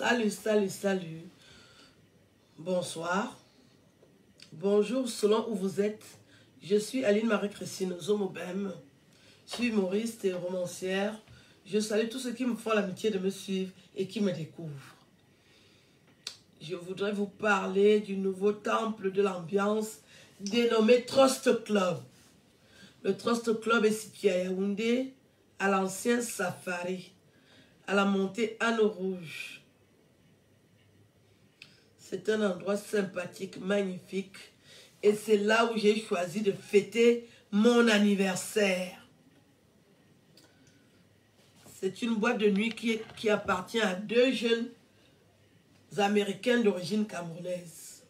Salut, salut, salut. Bonsoir. Bonjour selon où vous êtes. Je suis Aline Marie-Christine Zomobem. Je suis humoriste et romancière. Je salue tous ceux qui me font l'amitié de me suivre et qui me découvrent. Je voudrais vous parler du nouveau temple de l'ambiance dénommé Trust Club. Le Trust Club est situé à Yaoundé, à l'ancien Safari, à la montée Anneau Rouge. C'est un endroit sympathique, magnifique. Et c'est là où j'ai choisi de fêter mon anniversaire. C'est une boîte de nuit qui appartient à deux jeunes Américains d'origine camerounaise.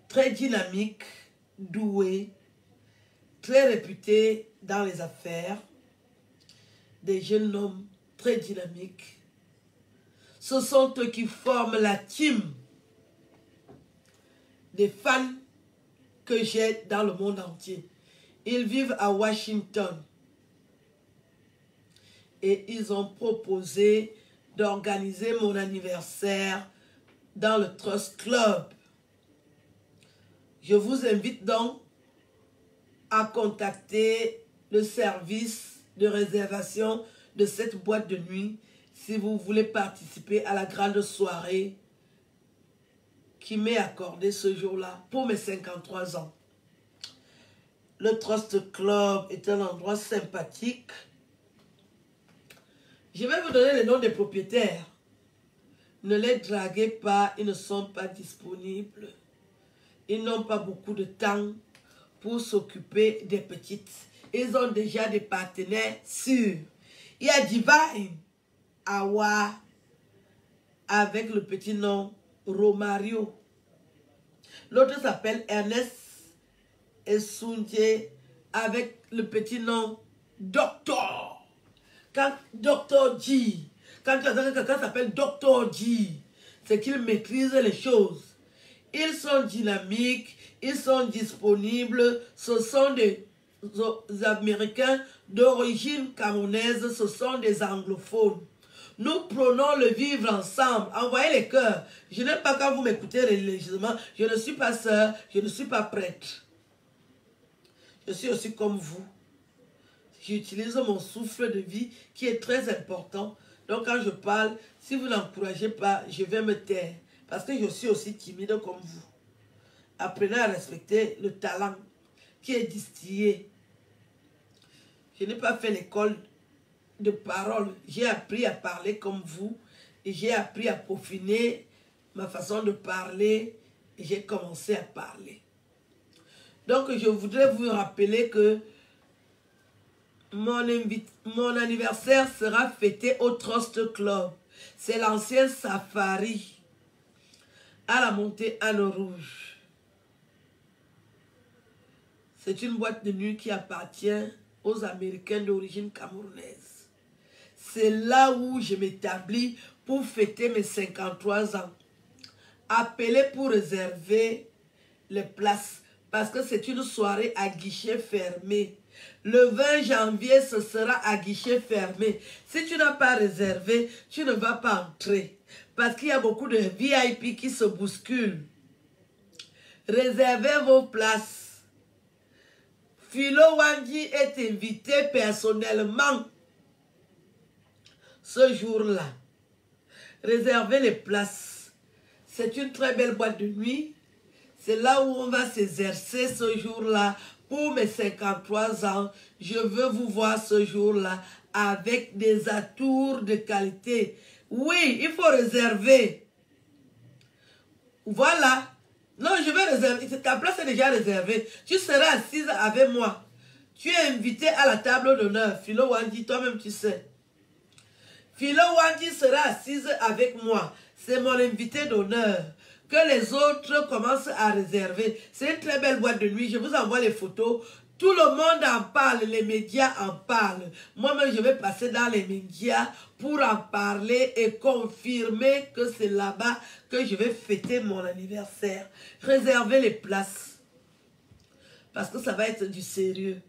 Très dynamiques, doués, très réputés dans les affaires. Des jeunes hommes très dynamiques. Ce sont eux qui forment la team des fans que j'ai dans le monde entier. Ils vivent à Washington. Et ils ont proposé d'organiser mon anniversaire dans le Trust Club. Je vous invite donc à contacter le service de réservation de cette boîte de nuit si vous voulez participer à la grande soirée qui m'est accordée ce jour-là pour mes 53 ans. Le Trust Club est un endroit sympathique. Je vais vous donner les noms des propriétaires. Ne les draguez pas, ils ne sont pas disponibles. Ils n'ont pas beaucoup de temps pour s'occuper des petites. Ils ont déjà des partenaires sûrs. Il y a Divine, Awa, avec le petit nom Romario. L'autre s'appelle Ernest Esundje avec le petit nom Doctor. Quand Dr. G, quand quelqu'un s'appelle Dr. G, c'est qu'il maîtrise les choses. Ils sont dynamiques, ils sont disponibles. Ce sont des Américains d'origine camerounaise, ce sont des anglophones. Nous prenons le vivre ensemble. Envoyez les cœurs. Je n'aime pas quand vous m'écoutez religieusement. Je ne suis pas sœur, je ne suis pas prêtre. Je suis aussi comme vous. J'utilise mon souffle de vie qui est très important. Donc quand je parle, si vous n'encouragez pas, je vais me taire. Parce que je suis aussi timide comme vous. Apprenez à respecter le talent qui est distillé. Je n'ai pas fait l'école de parole. J'ai appris à parler comme vous. Et j'ai appris à peaufiner ma façon de parler. Et j'ai commencé à parler. Donc je voudrais vous rappeler que mon anniversaire sera fêté au Trust Club. C'est l'ancien Safari à la montée Anneau Rouge. C'est une boîte de nuit qui appartient aux Américains d'origine camerounaise. C'est là où je m'établis pour fêter mes 53 ans. Appelez pour réserver les places parce que c'est une soirée à guichet fermé. Le 20 janvier, ce sera à guichet fermé. Si tu n'as pas réservé, tu ne vas pas entrer. Parce qu'il y a beaucoup de VIP qui se bousculent. Réservez vos places. Philo Wandji est invité personnellement ce jour-là. Réservez les places. C'est une très belle boîte de nuit. C'est là où on va s'exercer ce jour-là. Pour mes 53 ans, je veux vous voir ce jour-là avec des atours de qualité. Oui, il faut réserver. Voilà. Non, je vais réserver. Ta place est déjà réservée. Tu seras assise avec moi. Tu es invité à la table d'honneur. Philo Wandji, toi-même tu sais. Philo Wandji sera assise avec moi. C'est mon invité d'honneur. Que les autres commencent à réserver. C'est une très belle boîte de nuit. Je vous envoie les photos. Tout le monde en parle. Les médias en parlent. Moi-même, je vais passer dans les médias pour en parler et confirmer que c'est là-bas que je vais fêter mon anniversaire. Réservez les places. Parce que ça va être du sérieux.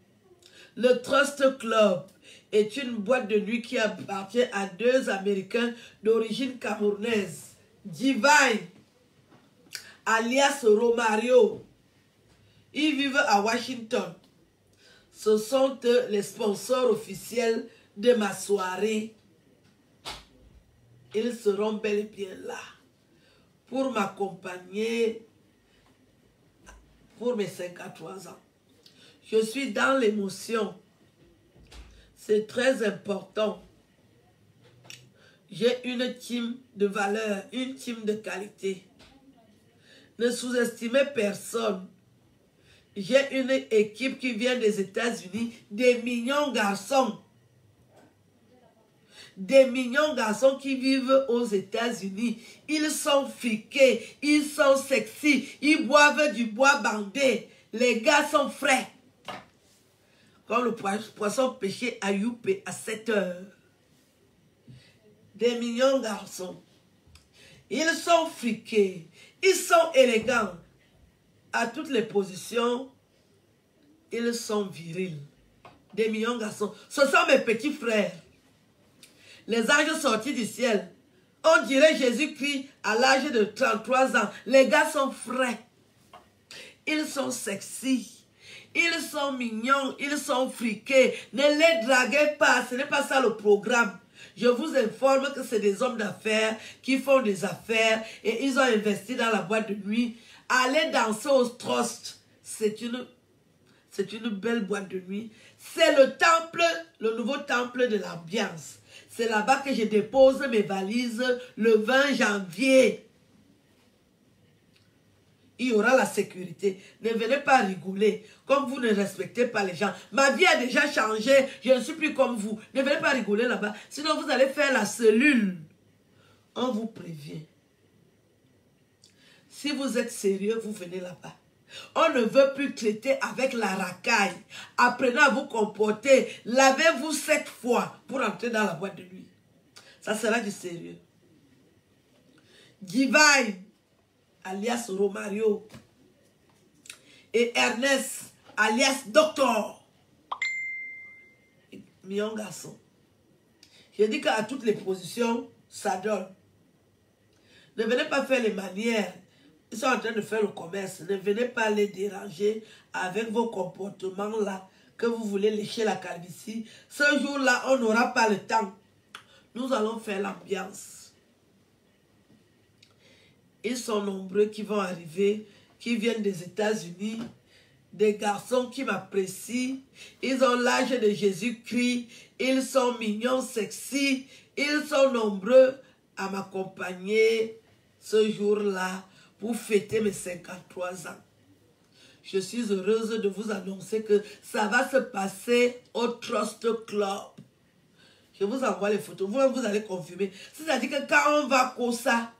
Le Trust Club est une boîte de nuit qui appartient à 2 Américains d'origine camerounaise. Divine, alias Romario. Ils vivent à Washington. Ce sont les sponsors officiels de ma soirée. Ils seront bel et bien là pour m'accompagner pour mes 53 ans. Je suis dans l'émotion. C'est très important. J'ai une team de valeur, une team de qualité. Ne sous-estimez personne. J'ai une équipe qui vient des États-Unis, des mignons garçons. Des mignons garçons qui vivent aux États-Unis. Ils sont friqués, ils sont sexy, ils boivent du bois bandé. Les gars sont frais. Quand le poisson pêché à Youpé à 7 heures. Des mignons garçons. Ils sont friqués, ils sont élégants. À toutes les positions, ils sont virils. Des mignons garçons. Ce sont mes petits frères. Les anges sortis du ciel. On dirait Jésus-Christ à l'âge de 33 ans. Les gars sont frais. Ils sont sexy. Ils sont mignons. Ils sont friqués. Ne les draguez pas. Ce n'est pas ça le programme. Je vous informe que c'est des hommes d'affaires qui font des affaires et ils ont investi dans la boîte de nuit. Allez danser au Trust. C'est une belle boîte de nuit. C'est le temple, le nouveau temple de l'ambiance. C'est là-bas que je dépose mes valises le 20 janvier. Il y aura la sécurité. Ne venez pas rigoler comme vous ne respectez pas les gens. Ma vie a déjà changé. Je ne suis plus comme vous. Ne venez pas rigoler là-bas. Sinon, vous allez faire la cellule. On vous prévient. Si vous êtes sérieux, vous venez là-bas. On ne veut plus traiter avec la racaille. Apprenez à vous comporter. Lavez-vous 7 fois pour entrer dans la boîte de nuit. Ça sera du sérieux. Divine, alias Romario. Et Ernest, alias Docteur. Million garçon. J'ai dit qu'à toutes les positions, ça donne. Ne venez pas faire les manières. Ils sont en train de faire le commerce. Ne venez pas les déranger avec vos comportements-là, que vous voulez lécher la calvitie. Ce jour-là, on n'aura pas le temps. Nous allons faire l'ambiance. Ils sont nombreux qui vont arriver, qui viennent des États-Unis, des garçons qui m'apprécient. Ils ont l'âge de Jésus-Christ. Ils sont mignons, sexy. Ils sont nombreux à m'accompagner ce jour-là pour fêter mes 53 ans. Je suis heureuse de vous annoncer que ça va se passer au Trust Club. Je vous envoie les photos. Vous allez confirmer. C'est-à-dire que quand on va comme ça,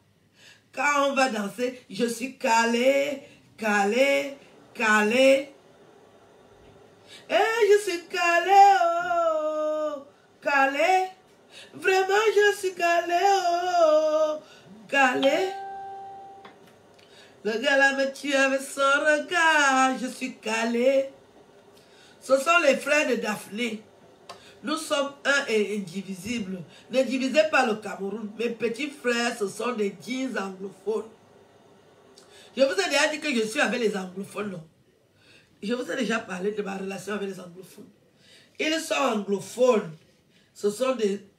quand on va danser, je suis calée, calée, calée. Et je suis calée, oh, calée. Vraiment, je suis calée, oh, calée. Le gars là me tue avec son regard, je suis calée. Ce sont les frères de Daphné. Nous sommes un et indivisibles. Ne divisez pas le Cameroun. Mes petits frères, ce sont des jeans anglophones. Je vous ai déjà dit que je suis avec les anglophones, non? Je vous ai déjà parlé de ma relation avec les anglophones. Ils sont anglophones. Ce sont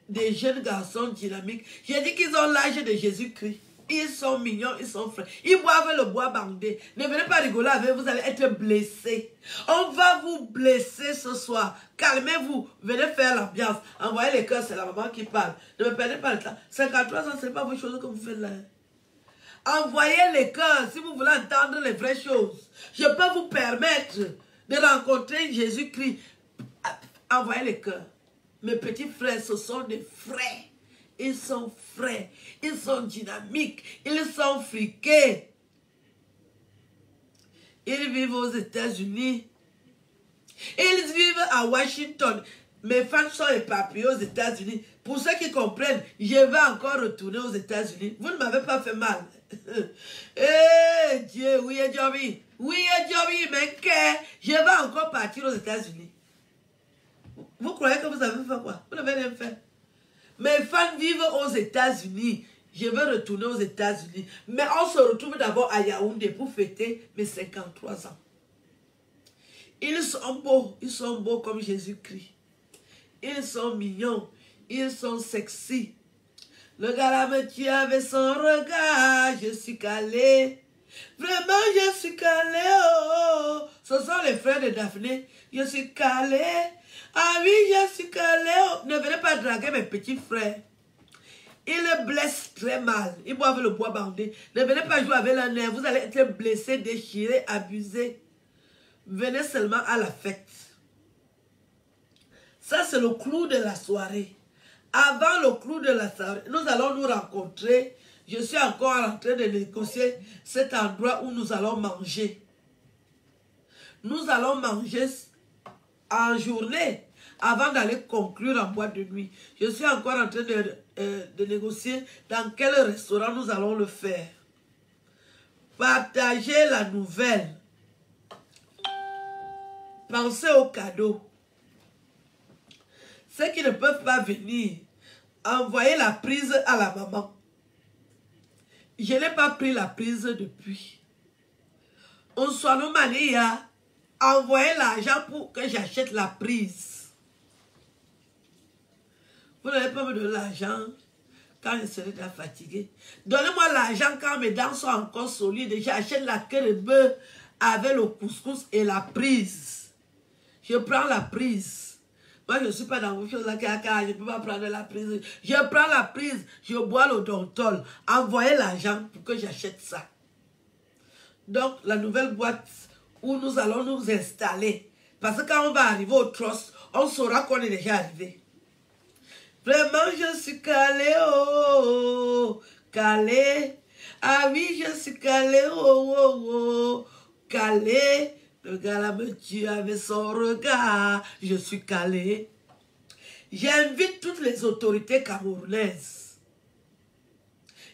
des jeunes garçons dynamiques. J'ai dit qu'ils ont l'âge de Jésus-Christ. Ils sont mignons, ils sont frais. Ils boivent le bois bandé. Ne venez pas rigoler avec vous, allez être blessés. On va vous blesser ce soir. Calmez-vous, venez faire l'ambiance. Envoyez les cœurs, c'est la maman qui parle. Ne me perdez pas le temps. 53 ans, ce n'est pas vos choses que vous faites là. Envoyez les cœurs si vous voulez entendre les vraies choses. Je peux vous permettre de rencontrer Jésus-Christ. Envoyez les cœurs. Mes petits frères, ce sont des frères. Ils sont frais, ils sont dynamiques, ils sont friqués. Ils vivent aux États-Unis. Ils vivent à Washington. Mes fans sont éparpillés aux États-Unis. Pour ceux qui comprennent, je vais encore retourner aux États-Unis. Vous ne m'avez pas fait mal. Eh Dieu, oui, Joby, mais que je vais encore partir aux États-Unis. Vous croyez que vous avez fait quoi? Vous n'avez rien fait. Mes fans vivent aux États-Unis. Je vais retourner aux États-Unis. Mais on se retrouve d'abord à Yaoundé pour fêter mes 53 ans. Ils sont beaux comme Jésus-Christ. Ils sont mignons, ils sont sexy. Le gars là me tue avec son regard, je suis calé. Vraiment, je suis calé, oh. Ce sont les frères de Daphné. Je suis calé. Ah oui, je suis calé, oh. Ne venez pas draguer mes petits frères. Ils blessent très mal. Ils boivent le bois bandé. Ne venez pas jouer avec leur nerf. Vous allez être blessés, déchirés, abusés. Venez seulement à la fête. Ça, c'est le clou de la soirée. Avant le clou de la soirée, nous allons nous rencontrer. Je suis encore en train de négocier cet endroit où nous allons manger. Nous allons manger en journée avant d'aller conclure en boîte de nuit. Je suis encore en train de négocier dans quel restaurant nous allons le faire. Partagez la nouvelle. Pensez aux cadeaux. Ceux qui ne peuvent pas venir, envoyez la prise à la maman. Je n'ai pas pris la prise depuis. On soit nos manières, envoyez l'argent pour que j'achète la prise. Vous n'allez pas me donner l'argent quand je serai déjà fatigué. Donnez-moi l'argent quand mes dents sont encore solides. J'achète la queue de bœuf avec le couscous et la prise. Je prends la prise. Moi, je ne suis pas dans vos choses là, je ne peux pas prendre la prise. Je prends la prise, je bois le Dontol. Envoyez l'argent pour que j'achète ça. Donc, la nouvelle boîte où nous allons nous installer. Parce que quand on va arriver au trust, on saura qu'on est déjà arrivé. Vraiment, je suis calé, oh, calé. Ah oui, je suis calé, oh, calé. Le gars là me tue avec son regard. Je suis calé. J'invite toutes les autorités camerounaises.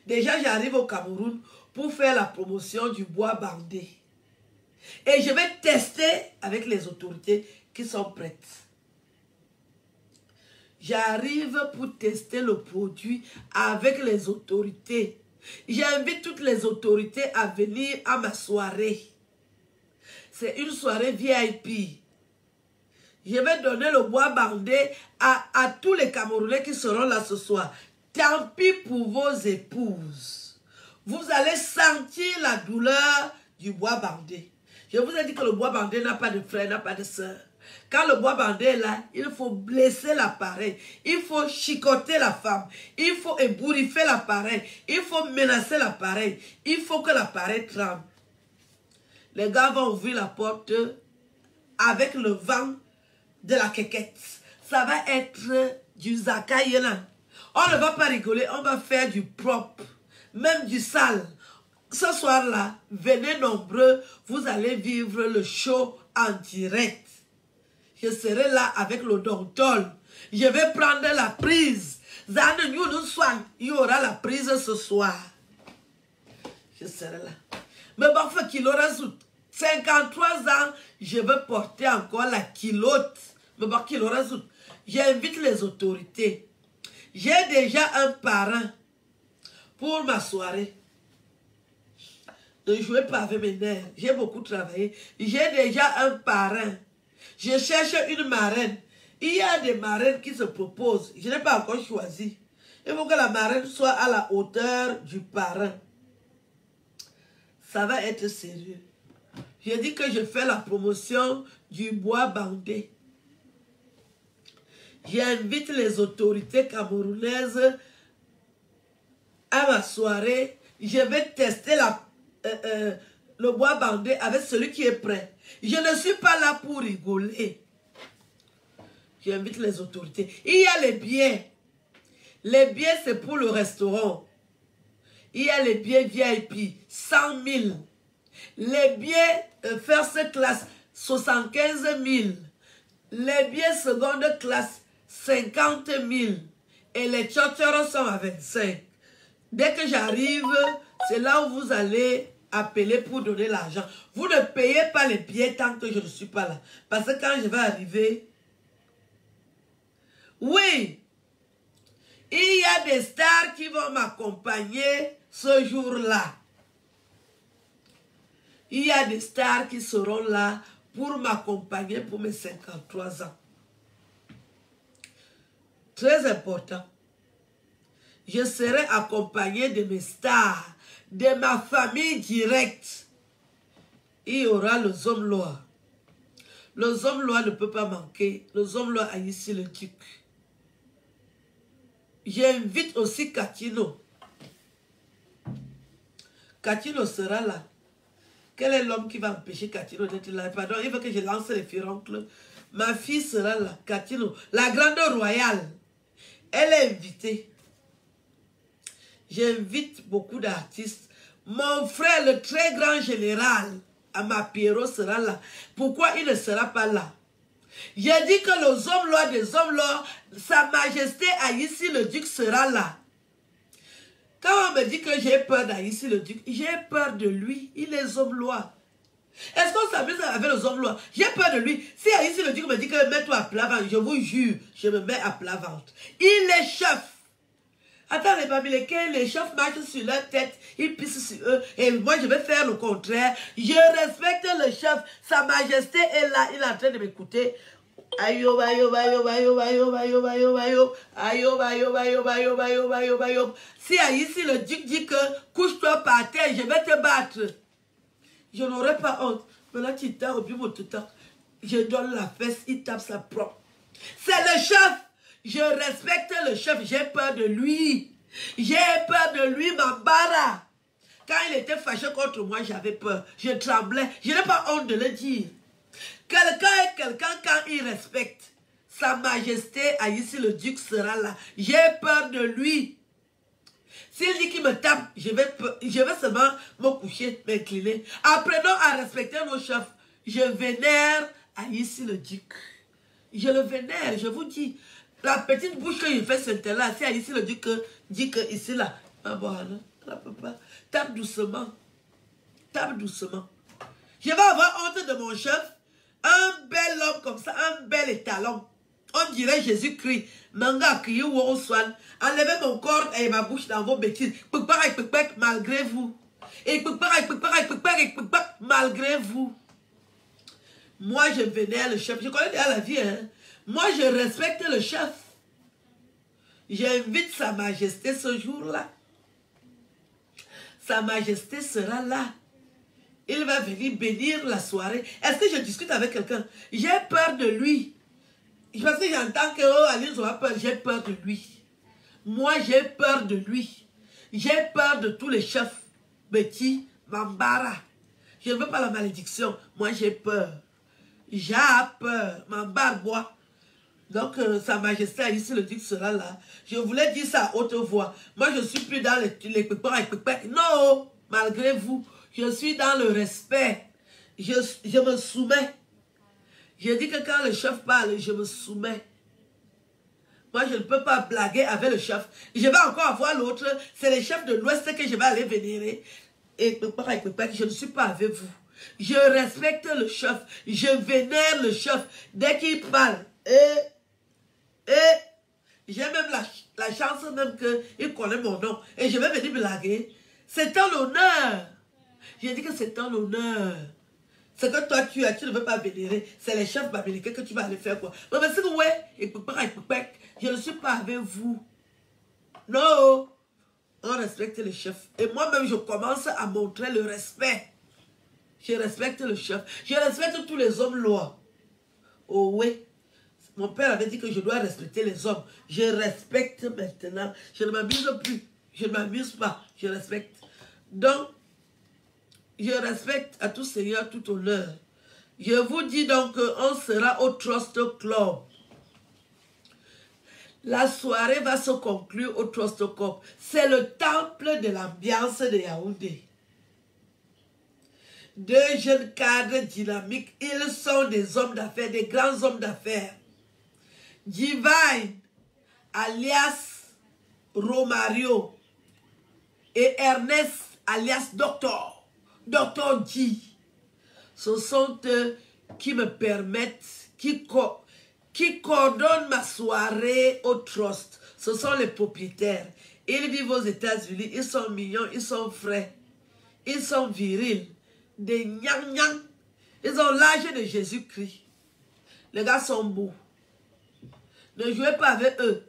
Déjà, j'arrive au Cameroun pour faire la promotion du bois bandé. Et je vais tester avec les autorités qui sont prêtes. J'arrive pour tester le produit avec les autorités. J'invite toutes les autorités à venir à ma soirée. C'est une soirée VIP. Je vais donner le bois bandé à tous les Camerounais qui seront là ce soir. Tant pis pour vos épouses. Vous allez sentir la douleur du bois bandé. Je vous ai dit que le bois bandé n'a pas de frère, n'a pas de soeur. Quand le bois bandé est là, il faut blesser l'appareil. Il faut chicoter la femme. Il faut ébouriffer l'appareil. Il faut menacer l'appareil. Il faut que l'appareil tremble. Les gars vont ouvrir la porte avec le vent de la quéquette. Ça va être du zakaïena. On ne va pas rigoler, on va faire du propre, même du sale. Ce soir-là, venez nombreux, vous allez vivre le show en direct. Je serai là avec le Dontol. Je vais prendre la prise. Il y aura la prise ce soir. Je serai là. Mais bon, faut qu'il aura 53 ans, je veux porter encore la kilote. Mais bon, qu'il aura j'invite les autorités. J'ai déjà un parrain pour ma soirée. Ne jouez pas avec mes nerfs. J'ai beaucoup travaillé. J'ai déjà un parrain. Je cherche une marraine. Il y a des marraines qui se proposent. Je n'ai pas encore choisi. Il faut que la marraine soit à la hauteur du parrain. Ça va être sérieux. J'ai dit que je fais la promotion du bois bandé. J'invite les autorités camerounaises à ma soirée. Je vais tester le bois bandé avec celui qui est prêt. Je ne suis pas là pour rigoler. J'invite les autorités. Il y a les billets. Les billets, c'est pour le restaurant. Il y a les billets VIP, 100 000. Les billets first class, 75 000. Les billets seconde classe, 50 000. Et les tchotchors sont à 25. Dès que j'arrive, c'est là où vous allez appeler pour donner l'argent. Vous ne payez pas les billets tant que je ne suis pas là. Parce que quand je vais arriver, Oui, il y a des stars qui vont m'accompagner ce jour-là. Il y a des stars qui seront là pour m'accompagner pour mes 53 ans. Très important. Je serai accompagné de mes stars, de ma famille directe. Il y aura les hommes lois. Les hommes lois ne peuvent pas manquer. Les hommes lois a ici le duc. J'invite aussi Katino. Katino sera là. Quel est l'homme qui va empêcher Katino d'être là? Pardon, il veut que je lance les furoncles. Ma fille sera là, Katino. La grande royale. Elle est invitée. J'invite beaucoup d'artistes. Mon frère, le très grand général, Amapiro, sera là. Pourquoi il ne sera pas là? J'ai dit que les hommes lois des hommes lois, Sa Majesté Haïti le Duc sera là. Quand on me dit que j'ai peur d'Haïti le Duc, j'ai peur de lui. Il est homme loi. Est-ce qu'on s'amuse avec les hommes lois? J'ai peur de lui. Si Haïti le Duc me dit que mets-toi à plat ventre, je vous jure, je me mets à plat ventre. Il est chef. Attends, les Bamilekés, les chefs marchent sur leur tête, ils pissent sur eux, et moi je vais faire le contraire. Je respecte le chef, Sa Majesté est là, il est en train de m'écouter. Ayo, ayo, ayo, ayo, ayo, ayo, ayo, ayo, ayo, ayo, ayo, ayo, ayo, ayo, ayo. Si ici le duc dit que couche-toi par terre, je vais te battre. Je n'aurai pas honte. Mais là, tu t'as au plus mon tout temps. Je donne la fesse, il tape sa propre. C'est le chef. Je respecte le chef, j'ai peur de lui. J'ai peur de lui, Mambara. Quand il était fâché contre moi, j'avais peur. Je tremblais. Je n'ai pas honte de le dire. Quelqu'un est quelqu'un quand il respecte. Sa Majesté, ici le duc sera là. J'ai peur de lui. S'il dit qu'il me tape, je vais seulement me coucher, m'incliner. Apprenons à respecter nos chefs. Je vénère ici le duc. Je le vénère, je vous dis. La petite bouche qu'il fait là, c'est ici le duc dit que ici là. Ah bon, papa, tape doucement. Tape doucement. Je vais avoir honte de mon chef. Un bel homme comme ça, un bel étalon. On dirait Jésus-Christ. Manga crié ou on soigne. Enlevez mon corps et ma bouche dans vos bêtises. Malgré vous. Et malgré vous. Moi, je vénère le chef. Je connais déjà la vie, hein. Moi, je respecte le chef. J'invite Sa Majesté ce jour-là. Sa Majesté sera là. Il va venir bénir la soirée. Est-ce que je discute avec quelqu'un? J'ai peur de lui. Parce que j'entends que Alice aura peur. J'ai peur de lui. Moi, j'ai peur de lui. J'ai peur de tous les chefs. Betty, Mambara. Je ne veux pas la malédiction. Moi, j'ai peur. J'ai peur. Mambara boit. Donc, Sa Majesté ici le duc sera là. Je voulais dire ça à haute voix. Moi, je ne suis plus dans les non, malgré vous. Je suis dans le respect. Je me soumets. Je dis que quand le chef parle, je me soumets. Moi, je ne peux pas blaguer avec le chef. Je vais encore avoir l'autre. C'est les chefs de l'Ouest que je vais aller vénérer. Et je ne suis pas avec vous. Je respecte le chef. Je vénère le chef. Dès qu'il parle. Et j'ai même la chance même qu'il connaît mon nom. Et je vais venir blaguer. C'est un honneur. J'ai dit que c'est un honneur. Ce que toi tu ne veux pas vénérer, c'est les chefs babyloniens que tu vas aller faire quoi. Mais c'est que ouais, je ne suis pas avec vous. Non, on respecte les chefs. Et moi-même, je commence à montrer le respect. Je respecte le chef. Je respecte tous les hommes lois. Oh oui. Mon père avait dit que je dois respecter les hommes. Je respecte maintenant. Je ne m'amuse plus. Je ne m'amuse pas. Je respecte. Donc, je respecte à tout seigneur, tout honneur. Je vous dis donc qu'on sera au Trust Club. La soirée va se conclure au Trust Club. C'est le temple de l'ambiance de Yaoundé. Deux jeunes cadres dynamiques. Ils sont des hommes d'affaires, des grands hommes d'affaires. Divine, alias Romario, et Ernest, alias Docteur G. Ce sont eux qui me permettent, qui qui coordonnent ma soirée au trust. Ce sont les propriétaires. Ils vivent aux États-Unis. Ils sont mignons, ils sont frais. Ils sont virils. Des gnang-gnang. Ils ont l'âge de Jésus-Christ. Les gars sont beaux. Ne jouez pas avec eux.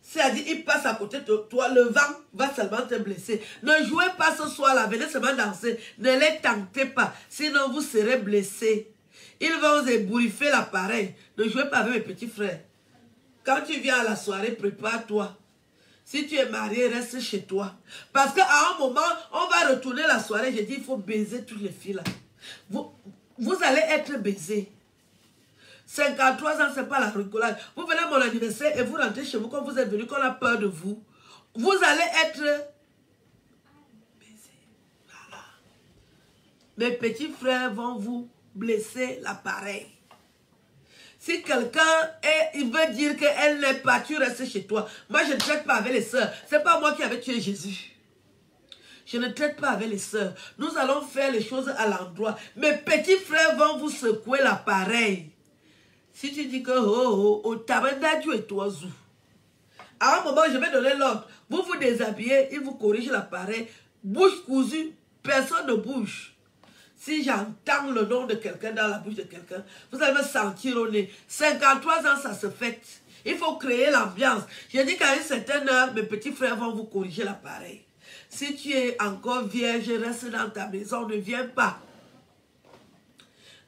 C'est-à-dire, ils passent à côté de toi. Le vent va seulement te blesser. Ne jouez pas ce soir-là. Venez seulement danser. Ne les tentez pas. Sinon, vous serez blessés. Ils vont vous ébouriffer l'appareil. Ne jouez pas avec mes petits frères. Quand tu viens à la soirée, prépare-toi. Si tu es marié, reste chez toi. Parce qu'à un moment, on va retourner la soirée. J'ai dit, il faut baiser toutes les filles là. Vous allez être baisés. 53 ans, ce n'est pas la rigolade. Vous venez à mon anniversaire et vous rentrez chez vous quand vous êtes venu, qu'on a peur de vous. Vous allez être baisés. Voilà. Mes petits frères vont vous blesser l'appareil. Si quelqu'un il veut dire qu'elle n'est pas, tu restes chez toi. Moi, je ne traite pas avec les sœurs. Ce n'est pas moi qui avais tué Jésus. Je ne traite pas avec les sœurs. Nous allons faire les choses à l'endroit. Mes petits frères vont vous secouer l'appareil. Si tu dis que au tabanda Dieu et toi zou. À un moment, je vais donner l'ordre. Vous vous déshabillez, il vous corrige l'appareil. Bouche cousue, personne ne bouge. Si j'entends le nom de quelqu'un dans la bouche de quelqu'un, vous allez me sentir au nez. 53 ans, ça se fête. Il faut créer l'ambiance. J'ai dit qu'à une certaine heure, mes petits frères vont vous corriger l'appareil. Si tu es encore vierge, reste dans ta maison, ne viens pas.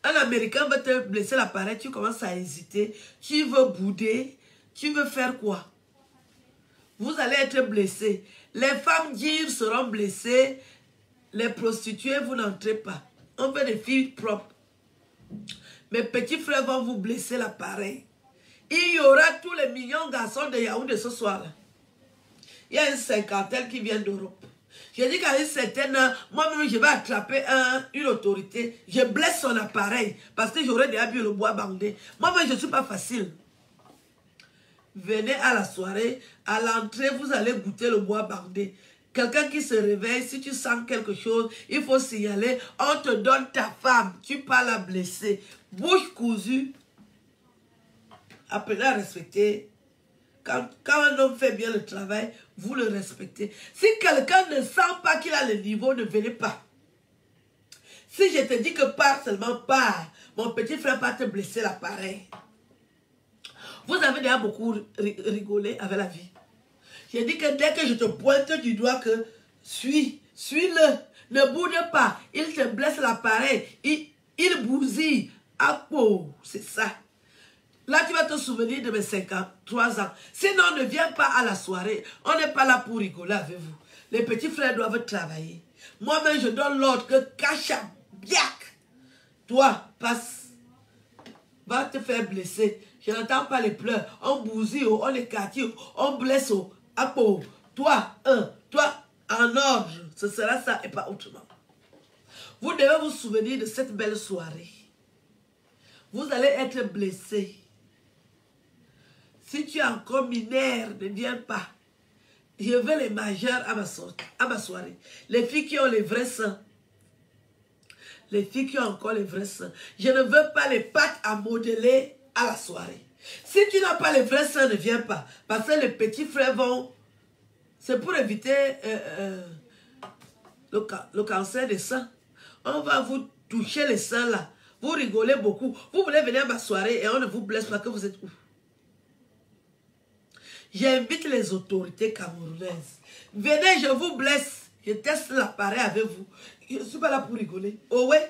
Un Américain va te blesser l'appareil, tu commences à hésiter. Tu veux bouder, tu veux faire quoi? Vous allez être blessés. Les femmes dires seront blessées. Les prostituées, vous n'entrez pas. On veut des filles propres. Mes petits frères vont vous blesser l'appareil. Il y aura tous les millions de garçons de Yaoundé ce soir-là. Il y a une cinquantaine qui vient d'Europe. J'ai dit qu'à une certaine heure, moi-même, je vais attraper une autorité. Je blesse son appareil parce que j'aurais déjà bu le bois bandé. Moi-même, je ne suis pas facile. Venez à la soirée. À l'entrée, vous allez goûter le bois bandé. Quelqu'un qui se réveille, si tu sens quelque chose, il faut signaler. On te donne ta femme. Tu parles à blesser. Bouche cousue. Apprenez à respecter. Quand un homme fait bien le travail, vous le respectez. Si quelqu'un ne sent pas qu'il a le niveau, ne venez pas. Si je te dis que pars seulement, pars. Mon petit frère va te blesser l'appareil. Vous avez déjà beaucoup rigolé avec la vie. J'ai dit que dès que je te pointe du doigt que suis-le, ne boude pas. Il te blesse l'appareil. Il bousille. Ah, oh, c'est ça. Là, tu vas te souvenir de mes 53 ans. Sinon, ne viens pas à la soirée. On n'est pas là pour rigoler avec vous. Les petits frères doivent travailler. Moi-même, je donne l'ordre que Kacha, biak. Toi, passe. Va te faire blesser. Je n'entends pas les pleurs. On bousille, on écartille, on blesse. Apo. Toi, toi, en ordre. Ce sera ça et pas autrement. Vous devez vous souvenir de cette belle soirée. Vous allez être blessés. Si tu es encore mineur, ne viens pas. Je veux les majeurs à ma soirée. Les filles qui ont les vrais seins. Les filles qui ont encore les vrais seins. Je ne veux pas les pattes à modeler à la soirée. Si tu n'as pas les vrais seins, ne viens pas. Parce que les petits frères vont... C'est pour éviter le cancer des seins. On va vous toucher les seins là. Vous rigolez beaucoup. Vous voulez venir à ma soirée et on ne vous blesse pas que vous êtes où? J'invite les autorités camerounaises. Venez, je vous blesse. Je teste l'appareil avec vous. Je ne suis pas là pour rigoler. Oh ouais.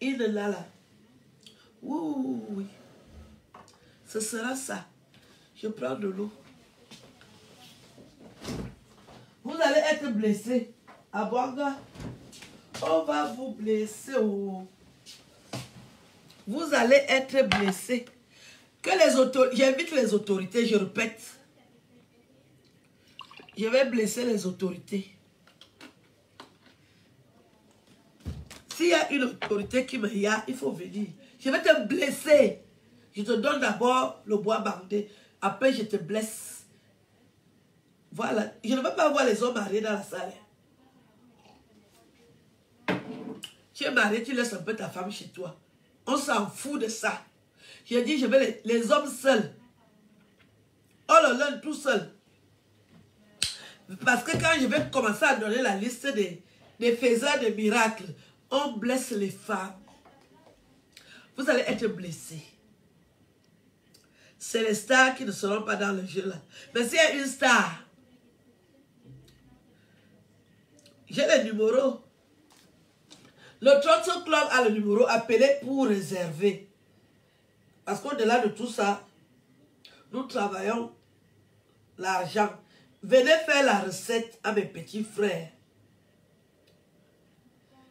Il est là. Oui. Ce sera ça. Je prends de l'eau. Vous allez être blessés. À Bouanga. On va vous blesser. Oh. Vous allez être blessés. J'invite les autorités, je répète. Je vais blesser les autorités. S'il y a une autorité qui me y a, il faut venir. Je vais te blesser. Je te donne d'abord le bois bandé. Après, je te blesse. Voilà. Je ne veux pas voir les hommes mariés dans la salle. Tu es marié, tu laisses un peu ta femme chez toi. On s'en fout de ça. J'ai dit, je vais les hommes seuls. Oh là là, tout seul. Parce que quand je vais commencer à donner la liste des faiseurs de miracles, on blesse les femmes. Vous allez être blessés. C'est les stars qui ne seront pas dans le jeu là. Mais s'il y a une star, j'ai le numéro. Le Trotso Club a le numéro, appelé pour réserver. Parce qu'au-delà de tout ça, nous travaillons l'argent. Venez faire la recette à mes petits frères.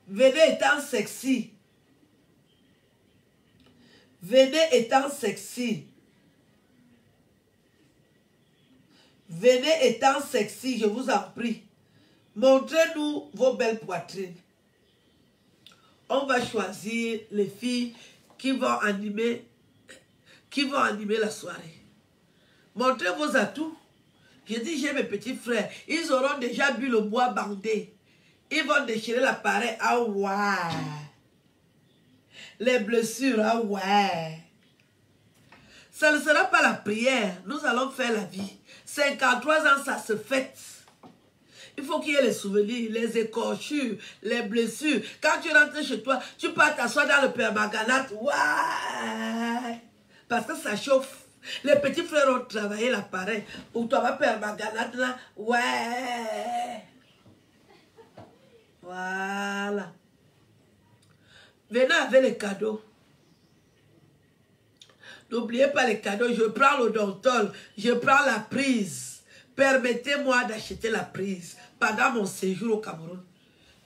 Venez étant sexy. Venez étant sexy. Venez étant sexy, je vous en prie. Montrez-nous vos belles poitrines. On va choisir les filles qui vont animer la soirée. Montrez vos atouts. Je dis, j'ai mes petits frères. Ils auront déjà bu le bois bandé. Ils vont déchirer l'appareil. Ah ouais. Les blessures. Ah ouais. Ça ne sera pas la prière. Nous allons faire la vie. 53 ans, ça se fête. Il faut qu'il y ait les souvenirs, les écorchures, les blessures. Quand tu rentres chez toi, tu peux t'asseoir dans le permanganate. Ouais. Parce que ça chauffe. Les petits frères ont travaillé l'appareil. Ou toi, va permanganate là. Ouais. Voilà. Venez avec les cadeaux. N'oubliez pas les cadeaux. Je prends l'odontol. Je prends la prise. Permettez-moi d'acheter la prise pendant mon séjour au Cameroun.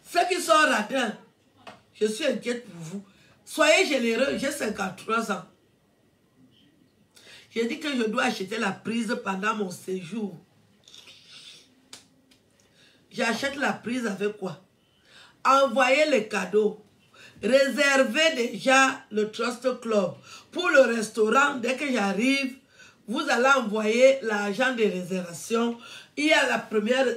Ceux qui sont radins, je suis inquiète pour vous. Soyez généreux, j'ai 53 ans. J'ai dit que je dois acheter la prise pendant mon séjour. J'achète la prise avec quoi? Envoyez les cadeaux. Réservez déjà le Trust Club. Pour le restaurant, dès que j'arrive, vous allez envoyer l'argent de réservation. Il y a la première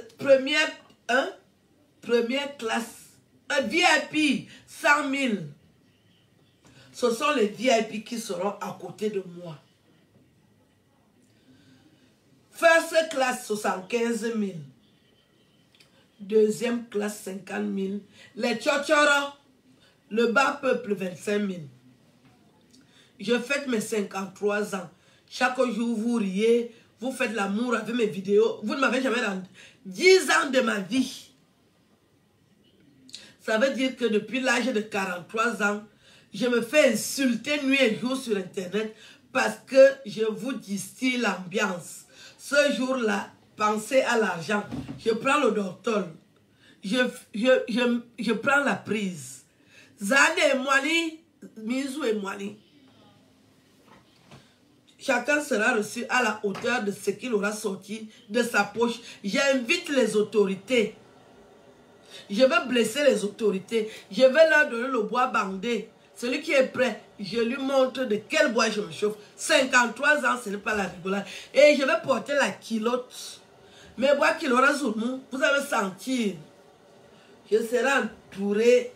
classe, un VIP, 100 000. Ce sont les VIP qui seront à côté de moi. First class, 75 000. Deuxième classe, 50 000. Les tchotchoros, le bas peuple, 25 000. Je fête mes 53 ans. Chaque jour, vous riez, vous faites l'amour avec mes vidéos. Vous ne m'avez jamais rendu 10 ans de ma vie. Ça veut dire que depuis l'âge de 43 ans, je me fais insulter nuit et jour sur Internet parce que je vous distille l'ambiance. Ce jour-là, pensez à l'argent. Je prends le docteur. Je prends la prise. Zane et Mwani, Mizou et Mwani. Chacun sera reçu à la hauteur de ce qu'il aura sorti de sa poche. J'invite les autorités. Je vais blesser les autorités. Je vais leur donner le bois bandé. Celui qui est prêt, je lui montre de quel bois je me chauffe. 53 ans, ce n'est pas la rigolade. Et je vais porter la culotte. Mes bois qu'il aura sur nous, vous allez sentir. Je serai entouré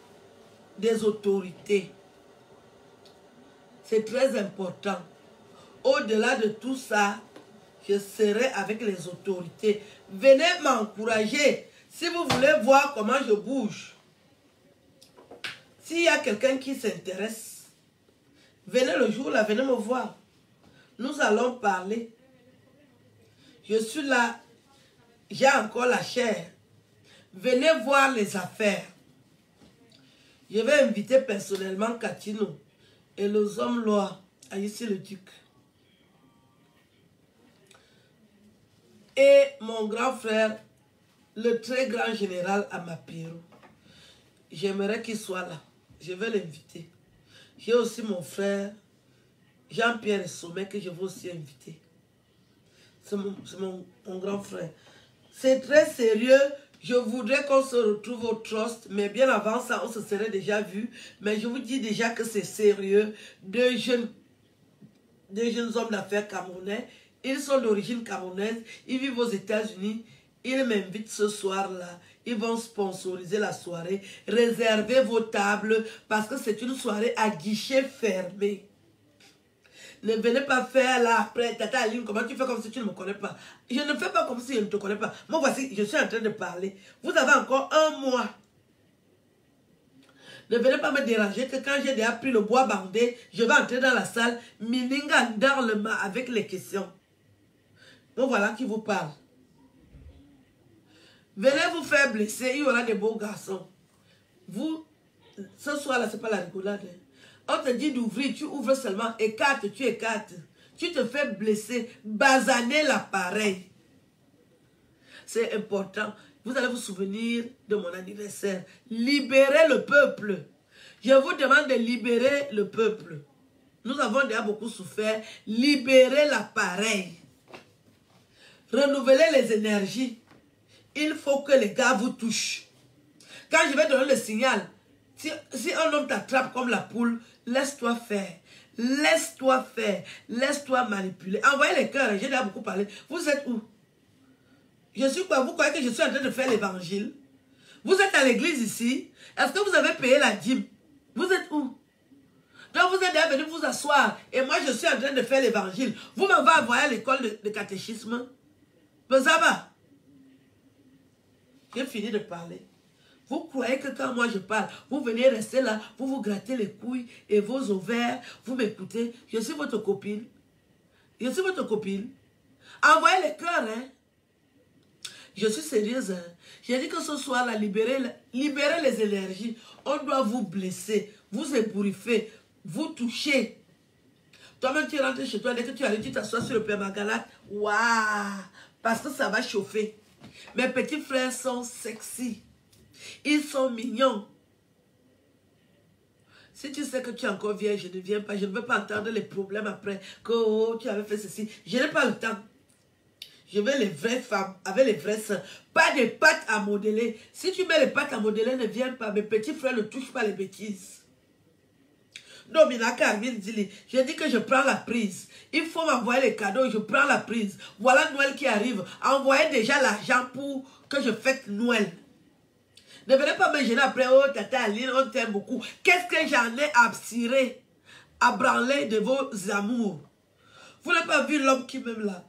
des autorités. C'est très important. Au-delà de tout ça, je serai avec les autorités. Venez m'encourager. Si vous voulez voir comment je bouge. S'il y a quelqu'un qui s'intéresse, venez le jour là, venez me voir. Nous allons parler. Je suis là. J'ai encore la chair. Venez voir les affaires. Je vais inviter personnellement Katino et les hommes lois à ici le duc. Et mon grand frère, le très grand général Amapiro. J'aimerais qu'il soit là. Je vais l'inviter. J'ai aussi mon frère Jean-Pierre Sommet que je veux aussi inviter. C'est mon grand frère. C'est très sérieux. Je voudrais qu'on se retrouve au Trust, mais bien avant ça, on se serait déjà vu. Mais je vous dis déjà que c'est sérieux. Deux jeunes hommes d'affaires camerounais. Ils sont d'origine camerounaise. Ils vivent aux États-Unis. Ils m'invitent ce soir-là. Ils vont sponsoriser la soirée. Réservez vos tables parce que c'est une soirée à guichet fermé. Ne venez pas faire là après, Tata Aline, comment tu fais comme si tu ne me connais pas? Je ne fais pas comme si je ne te connais pas. Moi, voici, je suis en train de parler. Vous avez encore un mois. Ne venez pas me déranger que quand j'ai déjà pris le bois bandé, je vais entrer dans la salle, mininga dans le mât avec les questions. Donc voilà qui vous parle. Venez vous faire blesser, il y aura des beaux garçons. Vous, ce soir-là, ce n'est pas la rigolade. On te dit d'ouvrir, tu ouvres seulement, écarte, tu écartes. Tu te fais blesser, basaner l'appareil. C'est important. Vous allez vous souvenir de mon anniversaire. Libérez le peuple. Je vous demande de libérer le peuple. Nous avons déjà beaucoup souffert. Libérez l'appareil. Renouvelez les énergies. Il faut que les gars vous touchent. Quand je vais donner le signal, si un homme t'attrape comme la poule, laisse-toi faire. Laisse-toi faire. Laisse-toi manipuler. Envoyez les cœurs. J'ai déjà beaucoup parlé. Vous êtes où? Je suis quoi? Vous croyez que je suis en train de faire l'évangile? Vous êtes à l'église ici? Est-ce que vous avez payé la dîme? Vous êtes où? Donc vous êtes déjà venu vous asseoir. Et moi je suis en train de faire l'évangile. Vous m'avez envoyé à l'école de catéchisme? Mais ça va. J'ai fini de parler. Vous croyez que quand moi je parle, vous venez rester là, vous vous grattez les couilles et vos ovaires, vous m'écoutez. Je suis votre copine. Je suis votre copine. Envoyez les cœurs, hein. Je suis sérieuse. Hein? J'ai dit que ce soir-là, libérez les énergies. On doit vous blesser, vous ébouriffer, vous toucher. Toi-même, tu rentres chez toi, dès que tu arrives, tu t'assois sur le permanganate. Waouh! Parce que ça va chauffer. Mes petits frères sont sexy. Ils sont mignons. Si tu sais que tu es encore vieille, je ne viens pas. Je ne veux pas entendre les problèmes après. Que oh, tu avais fait ceci. Je n'ai pas le temps. Je veux les vraies femmes, avec les vraies sœurs. Pas des pâtes à modeler. Si tu mets les pâtes à modeler, ne viens pas. Mes petits frères ne touchent pas les bêtises. Non, Minaka Armin Dili, je dis que je prends la prise. Il faut m'envoyer les cadeaux, je prends la prise. Voilà Noël qui arrive. Envoyez déjà l'argent pour que je fête Noël. Ne venez pas me gêner après. Oh, Tata Aline, on t'aime beaucoup. Qu'est-ce que j'en ai à cirer, à branler de vos amours? Vous n'avez pas vu l'homme qui m'aime là?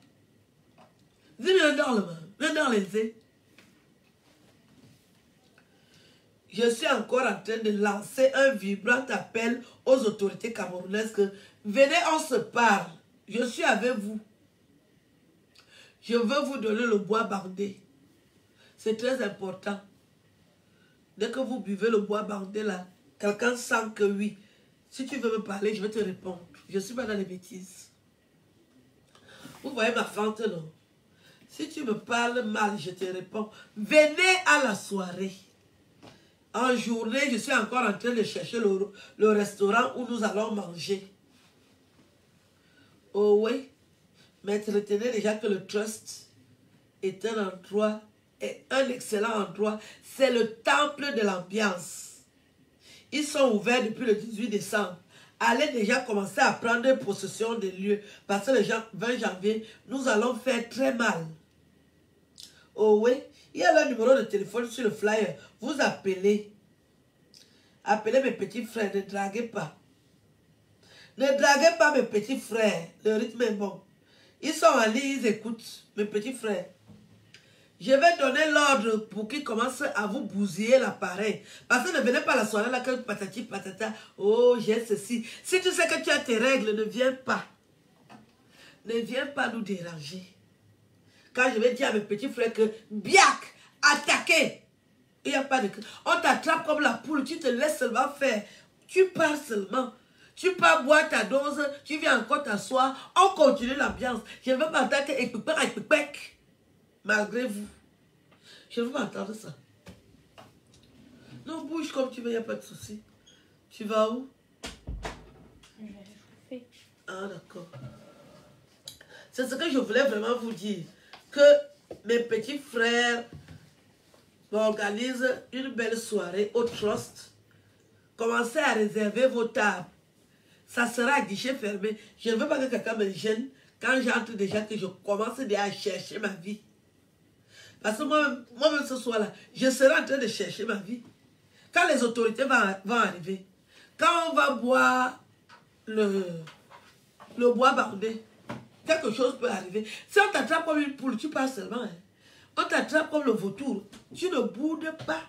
Viens dans le main, viens dans les yeux. Je suis encore en train de lancer un vibrant appel aux autorités camerounaises que venez, on se parle. Je suis avec vous. Je veux vous donner le bois bandé. C'est très important. Dès que vous buvez le bois bandé là, quelqu'un sent que oui. Si tu veux me parler, je vais te répondre. Je ne suis pas dans les bêtises. Vous voyez ma fente, non? Si tu me parles mal, je te réponds. Venez à la soirée. En journée, je suis encore en train de chercher le restaurant où nous allons manger. Oh oui. Mais retenez déjà que le Trust est un endroit, est un excellent endroit. C'est le temple de l'ambiance. Ils sont ouverts depuis le 18 décembre. Allez déjà commencer à prendre possession des lieux. Parce que le 20 janvier, nous allons faire très mal. Oh oui, il y a le numéro de téléphone sur le flyer. Vous appelez. Appelez mes petits frères, ne draguez pas. Ne draguez pas mes petits frères. Le rythme est bon. Ils sont en ligne, ils écoutent. Mes petits frères. Je vais donner l'ordre pour qu'ils commencent à vous bousiller l'appareil. Parce que ne venez pas à la soirée là que patati patata. Oh, j'ai ceci. Si tu sais que tu as tes règles, ne viens pas. Ne viens pas nous déranger. Quand je vais dire à mes petits frères que biac, attaquez. Il n'y a pas de... On t'attrape comme la poule, tu te laisses seulement faire. Tu pars seulement. Tu pars boire ta dose, tu viens encore t'asseoir. On continue l'ambiance. Je ne veux pas entendre que... Malgré vous. Je ne veux pas entendre ça. Non, bouge comme tu veux, il n'y a pas de souci. Tu vas où? Je vais chauffer. Ah, d'accord. C'est ce que je voulais vraiment vous dire. Que mes petits frères m'organisent une belle soirée au Trust. Commencez à réserver vos tables. Ça sera à guichet fermé. Je ne veux pas que quelqu'un me gêne quand j'entre déjà, que je commence déjà à chercher ma vie. Parce que moi-même ce soir-là, je serai en train de chercher ma vie. Quand les autorités vont arriver, quand on va boire le bois bandé. Quelque chose peut arriver. Si on t'attrape comme une poule, tu pars seulement. Hein. On t'attrape comme le vautour, tu ne boudes pas.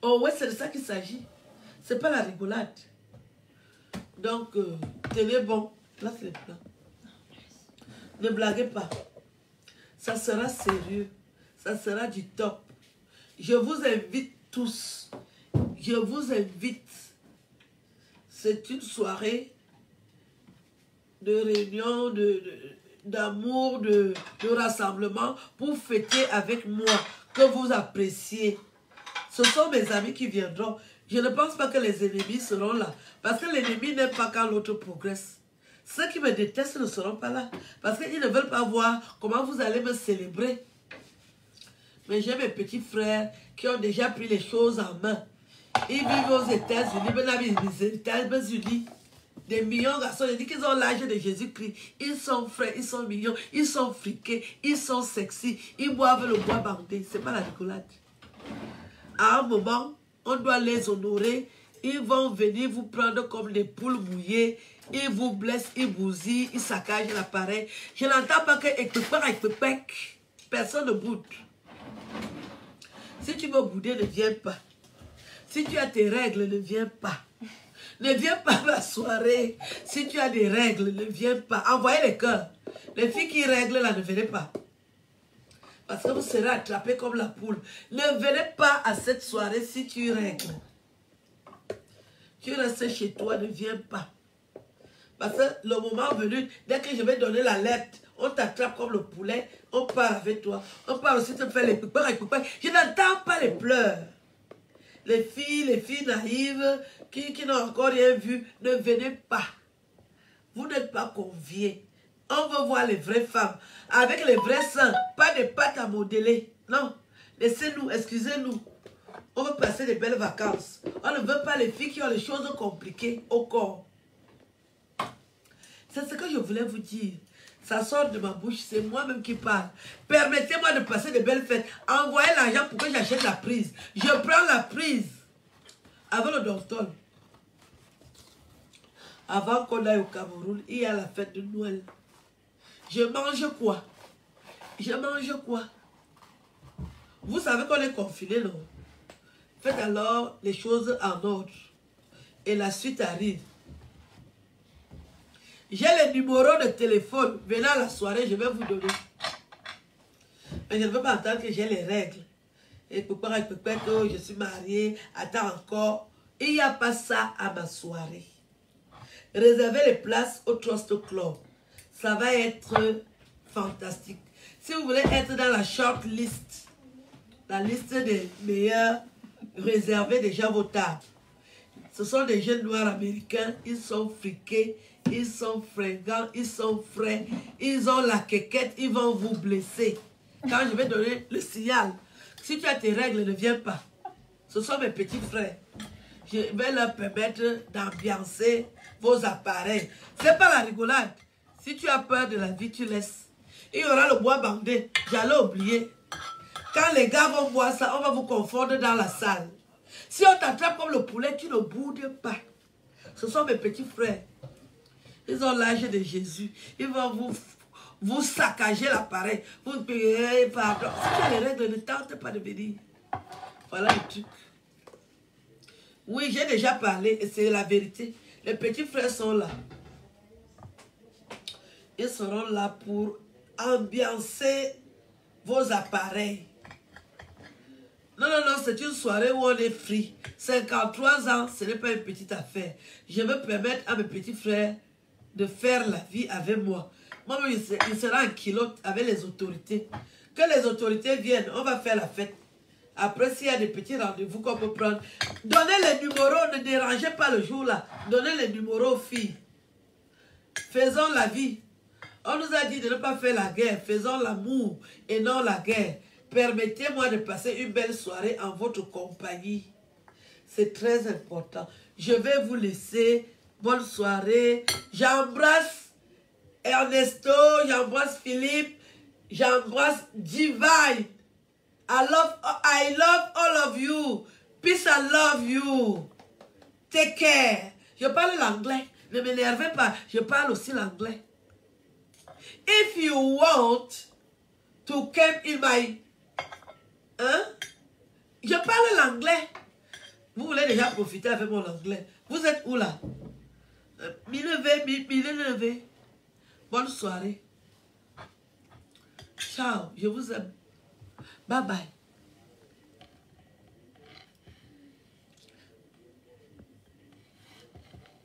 Oh ouais, c'est de ça qu'il s'agit. C'est pas la rigolade. Donc, tenez bon. Là, c'est le plan. Ne blaguez pas. Ça sera sérieux. Ça sera du top. Je vous invite tous. Je vous invite. C'est une soirée de réunion, d'amour, de rassemblement pour fêter avec moi, que vous appréciez. Ce sont mes amis qui viendront. Je ne pense pas que les ennemis seront là. Parce que l'ennemi n'aime pas quand l'autre progresse. Ceux qui me détestent ne seront pas là. Parce qu'ils ne veulent pas voir comment vous allez me célébrer. Mais j'ai mes petits frères qui ont déjà pris les choses en main. Ils vivent aux États-Unis, les États-Unis. Des millions de garçons, je dis qu'ils ont l'âge de Jésus-Christ. Ils sont frais, ils sont mignons, ils sont friqués, ils sont sexy. Ils boivent le bois bandé. C'est pas la rigolade. À un moment, on doit les honorer. Ils vont venir vous prendre comme des poules mouillées. Ils vous blessent, ils bousillent, ils saccagent l'appareil. Je n'entends pas que personne ne boude. Si tu veux bouder, ne viens pas. Si tu as tes règles, ne viens pas. Ne viens pas à ma soirée. Si tu as des règles, ne viens pas. Envoyez les cœurs. Les filles qui règlent là, ne venez pas. Parce que vous serez attrapés comme la poule. Ne venez pas à cette soirée si tu règles. Tu restes chez toi, ne viens pas. Parce que le moment venu, dès que je vais donner la lettre, on t'attrape comme le poulet, on part avec toi. On part aussi te faire les pépins. Je n'entends pas les pleurs. Les filles naïves qui n'ont encore rien vu, ne venez pas. Vous n'êtes pas conviés. On veut voir les vraies femmes, avec les vrais seins, pas des pâtes à modeler. Non, laissez-nous, excusez-nous. On veut passer des belles vacances. On ne veut pas les filles qui ont les choses compliquées au corps. C'est ce que je voulais vous dire. Ça sort de ma bouche, c'est moi-même qui parle. Permettez-moi de passer de belles fêtes. Envoyez l'argent pour que j'achète la prise. Je prends la prise. Avant le docteur. Avant qu'on aille au Cameroun, il y a la fête de Noël. Je mange quoi? Je mange quoi? Vous savez qu'on est confiné, non? Faites alors les choses en ordre. Et la suite arrive. J'ai les numéros de téléphone. Venez à la soirée, je vais vous donner. Mais je ne veux pas entendre que j'ai les règles. Et pourquoi je suis mariée, attends encore. Il n'y a pas ça à ma soirée. Réservez les places au Trust Club. Ça va être fantastique. Si vous voulez être dans la short list, la liste des meilleurs, réservez déjà vos tables. Ce sont des jeunes noirs américains, ils sont friqués, ils sont fringants, ils sont frais, ils ont la quéquette, ils vont vous blesser. Quand je vais donner le signal, si tu as tes règles, ne viens pas. Ce sont mes petits frères. Je vais leur permettre d'ambiancer vos appareils. C'est pas la rigolade. Si tu as peur de la vie, tu laisses. Il y aura le bois bandé. J'allais oublier. Quand les gars vont voir ça, on va vous confondre dans la salle. Si on t'attrape comme le poulet, tu ne boudes pas. Ce sont mes petits frères. Ils ont l'âge de Jésus. Ils vont vous saccager l'appareil. Vous payez, pardon. Si tu as les règles, ne tente pas de venir. Voilà le truc. Oui, j'ai déjà parlé et c'est la vérité. Les petits frères sont là. Ils seront là pour ambiancer vos appareils. Non, non, non, c'est une soirée où on est free. 53 ans, ce n'est pas une petite affaire. Je veux permettre à mes petits frères de faire la vie avec moi. Moi, il sera en kilote avec les autorités. Que les autorités viennent, on va faire la fête. Après, s'il y a des petits rendez-vous qu'on peut prendre, donnez les numéros, ne dérangez pas le jour-là. Donnez les numéros aux filles. Faisons la vie. On nous a dit de ne pas faire la guerre. Faisons l'amour et non la guerre. Permettez-moi de passer une belle soirée en votre compagnie. C'est très important. Je vais vous laisser. Bonne soirée. J'embrasse Ernesto, j'embrasse Philippe, j'embrasse Divine. I love all of you. Peace, I love you. Take care. Je parle l'anglais. Ne m'énervez pas, je parle aussi l'anglais. If you want to come in my... Hein? Je parle l'anglais. Vous voulez déjà profiter avec mon anglais. Vous êtes où là? Mille. Bonne soirée. Ciao, je vous aime. Bye bye.